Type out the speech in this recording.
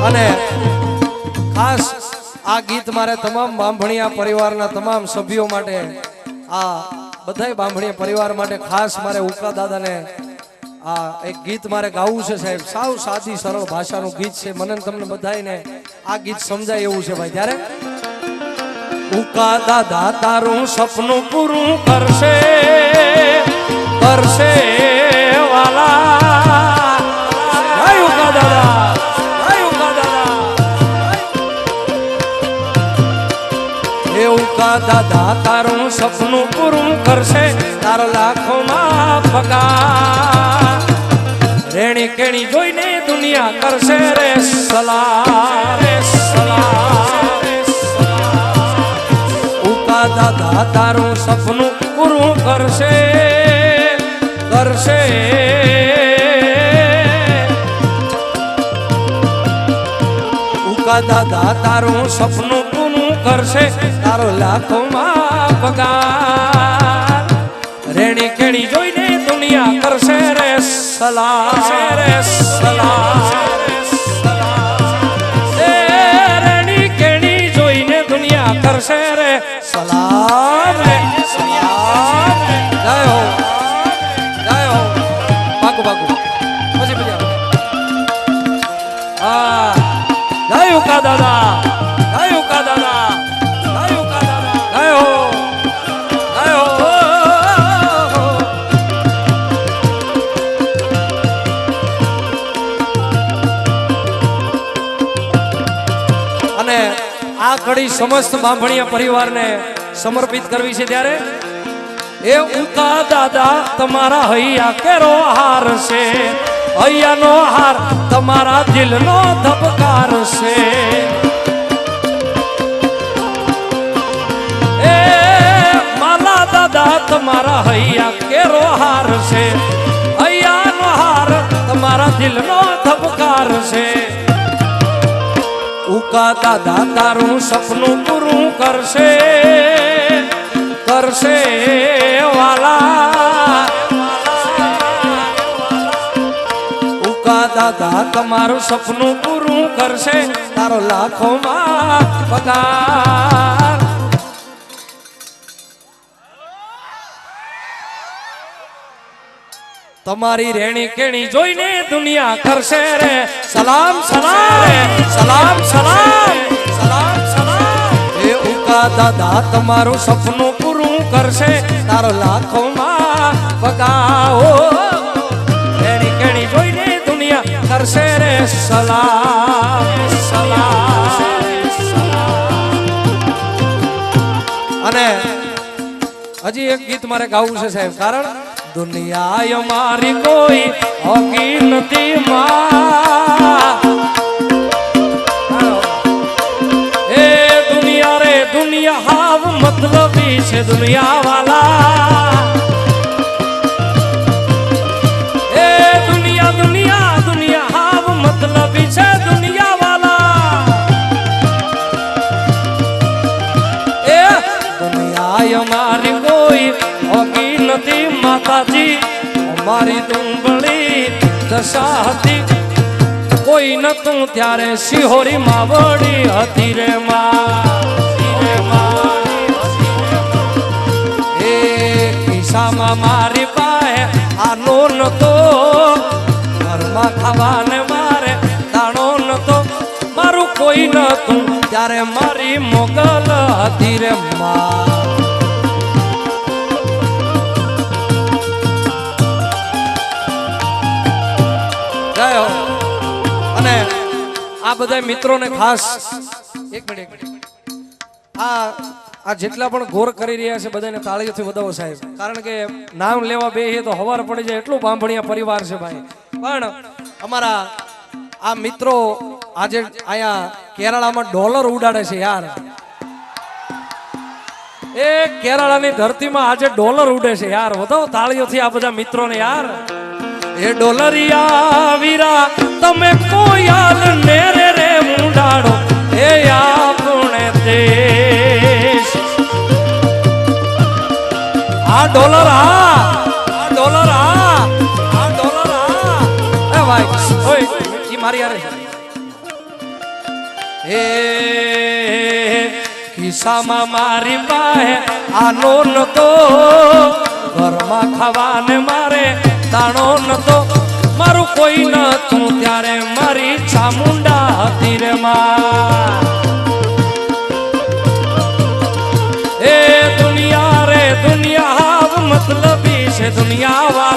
અને ખાસ આ ગીત મારે તમામ બાંભણિયા પરિવારના તમામ સભ્યો માટે, આ બધાય બાંભણિયા પરિવાર માટે ખાસ મારે ઉકા દાદાને આ એક ગીત મારે ગાવું છે સાહેબ. સાવ સાદી સરળ ભાષાનું ગીત છે. મને તમને બધાને આ ગીત સમજાય એવું છે ભાઈ. ત્યારે ઉકા દાદા તારું સપનું પૂરું કરશે કરશે વાલા. ઉકા દાદા, ઉકા દાદા, એ ઉકા દાદા તારું સપનું પૂરું કરશે. તારો લાખોમાં પગાર. રેણી કેણી જોઈને દુનિયા કરશે રે સલામ રે સલામ. ઉકા દાદા તારું સપનું પૂરું કરશે કરશે. ઉકા દાદા તારું સપનું પૂરું કરશે. તારો લાખોમાં પગાર. રેણી કેણી જોઈને દુનિયા કરશે રે સલામ રે સલામ. રેણી કેણી જોઈને દુનિયા કરશે રે સલામ રે સલામ. જય હો, જય હો. પાકું પાકું પછી પછી હા. જય ઉકા દાદા, જય ઉકા દાદા, જય ઉકા દાદા, જય હો, જય હો. અને આ કડી સમસ્ત બાંભણિયા પરિવારને સમર્પિત કરવી છે. ત્યારે એ ઉકા દાદા તમારા હૈયા કેરો હાર છે. હૈયાનો હાર તમારા દિલનો ધબકાર છે. એ માલા દાદા તમારા હૈયા કેરો હાર છે. હૈયાનો હાર તમારા દિલનો ધબકાર છે. ઉકા દાદા તારું સપનું પૂરું કરશે કરશે વાલા. ઉકા દાદા તમારું સપનું પૂરું કરશે. તારો લાખોમાં પગાર. તમારી રેણી કેણી જોઈને દુનિયા કરશે રે સલામ સલામ સલામ સલામ સલામ સલામ. એ ઉકા દાદા તમારું સપનું પૂરું કરશે. તારો લાખોમાં પગાર. રેણી કેણી જોઈને દુનિયા કરશે રે સલામ સલામ. અને હજી એક ગીત મારે ગાવું છે સાહેબ. કારણ દુનિયા અમારી કોઈ હોગી નથી માં. એ દુનિયા રે દુનિયા હાવ મતલબી છે દુનિયા વાલા. એ દુનિયા દુનિયા દુનિયા હાવ મતલબી છે દુનિયા વાલા. એ દુનિયા અમારી કોઈ હોગી નથી માતાજી. અમારી દુંબળી દશા હતી. કોઈ નતું ત્યારે શિહોરી માવડી હતી રે માં. એ ખિસ્સામાં મારી પાસે આનો નતો. ઘરમાં ખાવાને મારે દાણો નતો. મારું કોઈ નતું ત્યારે મારી મોગલ હતી રે માં. અને આ બધા મિત્રોને ખાસ એક મિનિટ આ જેટલા પણ ઘોર કરી રહ્યા છે બધાને તાળીઓથી વધાવો સાહેબ. કારણ કે નામ લેવા બેહીએ તો હવાર પડી જાય એટલું બાંભણિયા પરિવાર છે ભાઈ. પણ અમારા આ મિત્રો આજે અહીંયા કેરળામાં ડોલર ઉડાડે છે યાર. એ કેરળાની ધરતીમાં આજે ડોલર ઉડે છે યાર. વધાવો તાળીઓથી આ બધા મિત્રોને યાર. એ ડોલરિયા વીરા તમે કોયાલ નેરે રે મુંડાડો. એ આપણે દેશ આ ડોલર આ ડોલર આ ડોલર આ. એ ભાઈ ઓય ઈ મારી યાર એ ખિસ્સામાં મારી પાસે આનો નતો, ઘરમાં ખાવાને મારે દાણો નતો, મારું કોઈ નતું ત્યારે મારી ચામુંડા હતી રે માં. એ દુનિયા રે દુનિયા મતલબી છે દુનિયા